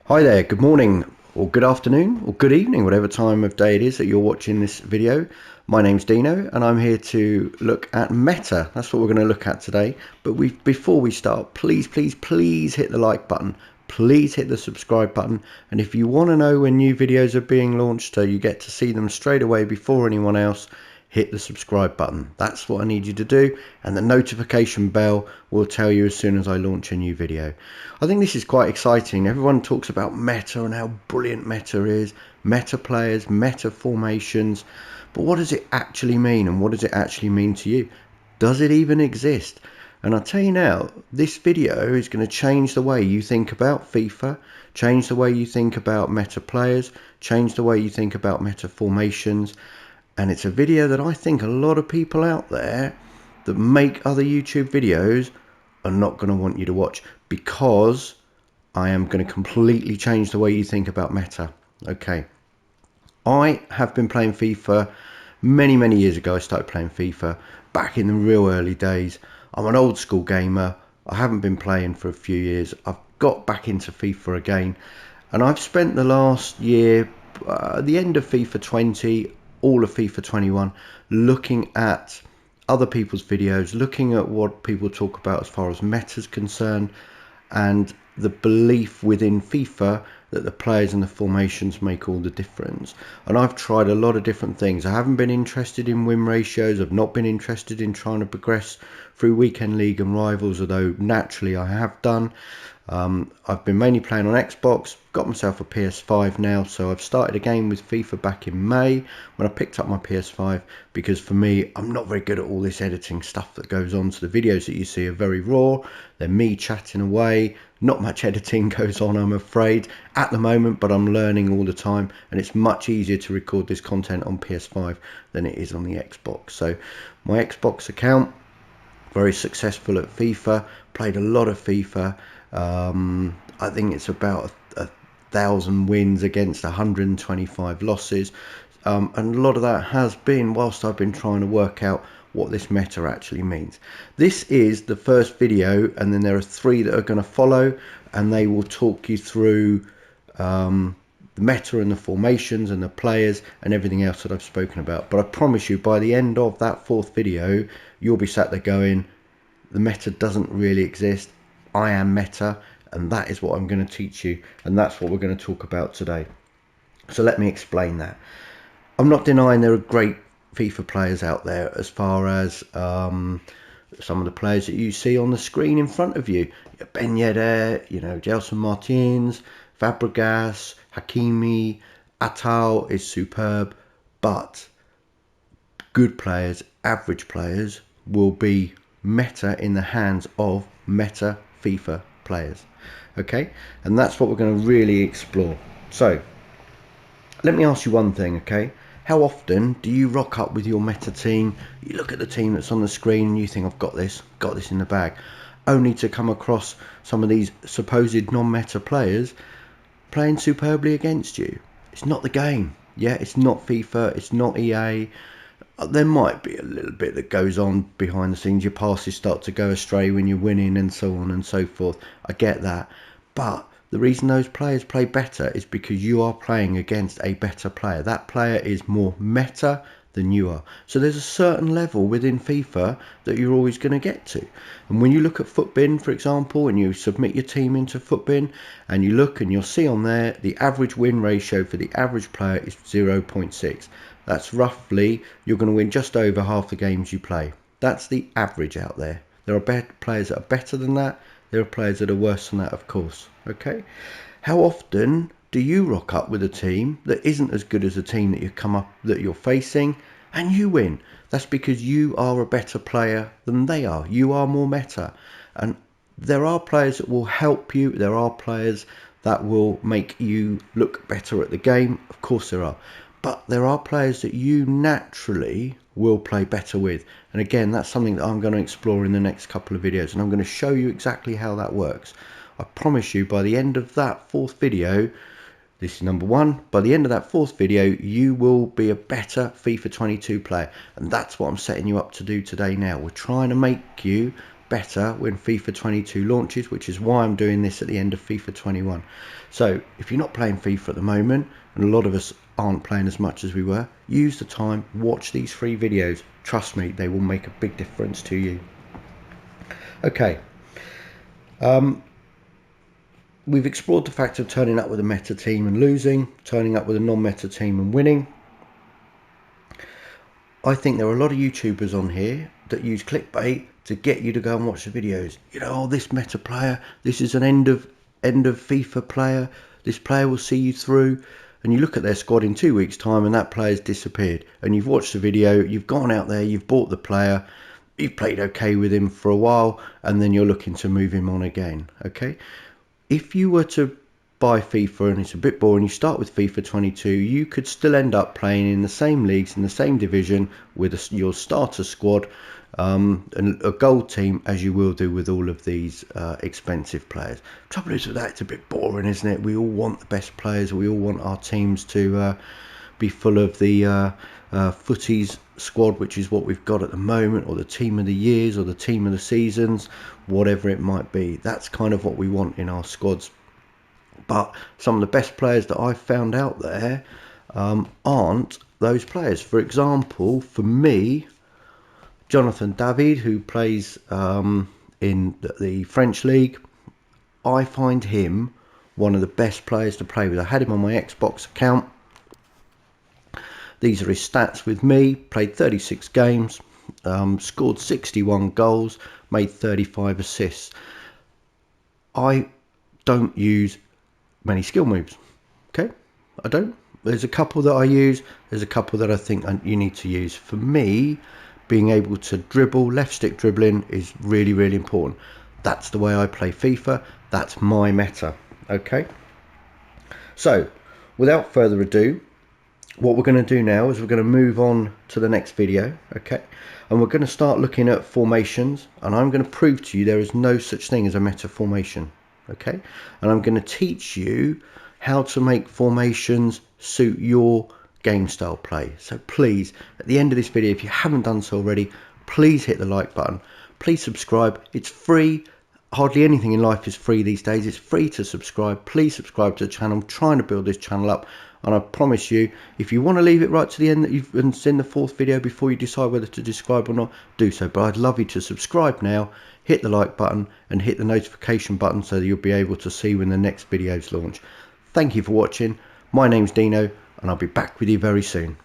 Hi there, good morning or good afternoon or good evening, whatever time of day it is that you're watching this video. My name's Dino and I'm here to look at meta. That's what we're going to look at today. But before we start, please hit the like button. Please hit the subscribe button. And if you want to know when new videos are being launched so you get to see them straight away before anyone else, hit the subscribe button. That's what I need you to do, and the notification bell will tell you as soon as I launch a new video. I think this is quite exciting. Everyone talks about meta and how brilliant meta is, meta players, meta formations, but what does it actually mean, and what does it actually mean to you? Does it even exist? And I'll tell you now, this video is going to change the way you think about FIFA, change the way you think about meta players, change the way you think about meta formations. And it's a video that I think a lot of people out there that make other YouTube videos are not going to want you to watch, because I am going to completely change the way you think about meta. Okay. I have been playing FIFA many years ago. I started playing FIFA back in the real early days. I'm an old school gamer. I haven't been playing for a few years. I've got back into FIFA again, and I've spent the last year, the end of FIFA 20, all of FIFA 21, looking at other people's videos, looking at what people talk about as far as meta is concerned, and the belief within FIFA that the players and the formations make all the difference. And I've tried a lot of different things. I haven't been interested in win ratios. I've not been interested in trying to progress through weekend league and rivals, although naturally I have done. I've been mainly playing on Xbox, got myself a PS5 now, so I've started a game with FIFA back in May when I picked up my PS5, because for me, I'm not very good at all this editing stuff that goes on, so the videos that you see are very raw. They're me chatting away, not much editing goes on, I'm afraid, at the moment, but I'm learning all the time, and it's much easier to record this content on PS5 than it is on the Xbox. So my Xbox account, very successful at FIFA, played a lot of FIFA. I think it's about 1,000 wins against 125 losses, and a lot of that has been whilst I've been trying to work out what this meta actually means. This is the first video, and then there are 3 that are going to follow, and they will talk you through the meta and the formations and the players and everything else that I've spoken about. But I promise you, by the end of that 4th video, you'll be sat there going, the meta doesn't really exist. I am meta, and that is what I'm going to teach you, and that's what we're going to talk about today. So let me explain that. I'm not denying there are great FIFA players out there, as far as some of the players that you see on the screen in front of you. Ben Yedder, Gelson Martins, Fabregas, Hakimi, Atal is superb, but good players, average players, will be meta in the hands of meta FIFA players. Okay, and that's what we're going to really explore. So let me ask you one thing, okay? How often do you rock up with your meta team, you look at the team that's on the screen and you think, I've got this in the bag, only to come across some of these supposed non-meta players playing superbly against you? It's not the game. Yeah, it's not FIFA, it's not EA. There might be a little bit that goes on behind the scenes. Your passes start to go astray when you're winning and so on and so forth. I get that. But the reason those players play better is because you are playing against a better player. That player is more meta than you are. So there's a certain level within FIFA that you're always going to get to. And when you look at Footbin, for example, and you submit your team into Footbin, and you look and you'll see on there the average win ratio for the average player is 0.6. That's roughly, you're going to win just over half the games you play. That's the average out there. There are players that are better than that. There are players that are worse than that, of course. Okay. How often do you rock up with a team that isn't as good as the team that you're facing, and you win? That's because you are a better player than they are. You are more meta. And there are players that will help you. There are players that will make you look better at the game. Of course there are. But there are players that you naturally will play better with. And again, that's something that I'm going to explore in the next couple of videos. And I'm going to show you exactly how that works. I promise you, by the end of that 4th video, this is number 1, by the end of that 4th video, you will be a better FIFA 22 player. And that's what I'm setting you up to do today now. We're trying to make you better when FIFA 22 launches, which is why I'm doing this at the end of FIFA 21. So if you're not playing FIFA at the moment, and a lot of us aren't playing as much as we were, use the time, watch these 3 videos. Trust me, they will make a big difference to you. Okay. We've explored the fact of turning up with a meta team and losing, turning up with a non-meta team and winning. I think there are a lot of YouTubers on here that use clickbait to get you to go and watch the videos. You know, oh, this meta player, this is an end of FIFA player, this player will see you through. And you look at their squad in 2 weeks' time and that player's disappeared. And you've watched the video, you've gone out there, you've bought the player, you've played okay with him for a while, and then you're looking to move him on again. Okay, if you were to buy FIFA and it's a bit boring, you start with FIFA 22, you could still end up playing in the same leagues, in the same division with your starter squad and a gold team, as you will do with all of these expensive players. Trouble is with that, it's a bit boring, isn't it? We all want the best players, we all want our teams to be full of the footies squad, which is what we've got at the moment, or the team of the years, or the team of the seasons, whatever it might be. That's kind of what we want in our squads. But some of the best players that I've found out there aren't those players. For example, for me, Jonathan David, who plays in the French league, I find him one of the best players to play with. I had him on my Xbox account. These are his stats with me. Played 36 games, scored 61 goals, made 35 assists. I don't use many skill moves. Okay, I don't. There's a couple that I use. There's a couple that I think you need to use. For me, being able to dribble, left stick dribbling is really, really important. That's the way I play FIFA. That's my meta. Okay. So, without further ado, what we're going to do now is we're going to move on to the next video. Okay, and we're going to start looking at formations, and I'm going to prove to you there is no such thing as a meta formation. Okay, and I'm going to teach you how to make formations suit your game style play. So please, at the end of this video, if you haven't done so already, please hit the like button, please subscribe. It's free. Hardly anything in life is free these days. It's free to subscribe. Please subscribe to the channel. I'm trying to build this channel up, and I promise you, if you want to leave it right to the end and send the 4th video before you decide whether to subscribe or not, do so. But I'd love you to subscribe now, hit the like button and hit the notification button so that you'll be able to see when the next videos launch. Thank you for watching. My name's Dino, and I'll be back with you very soon.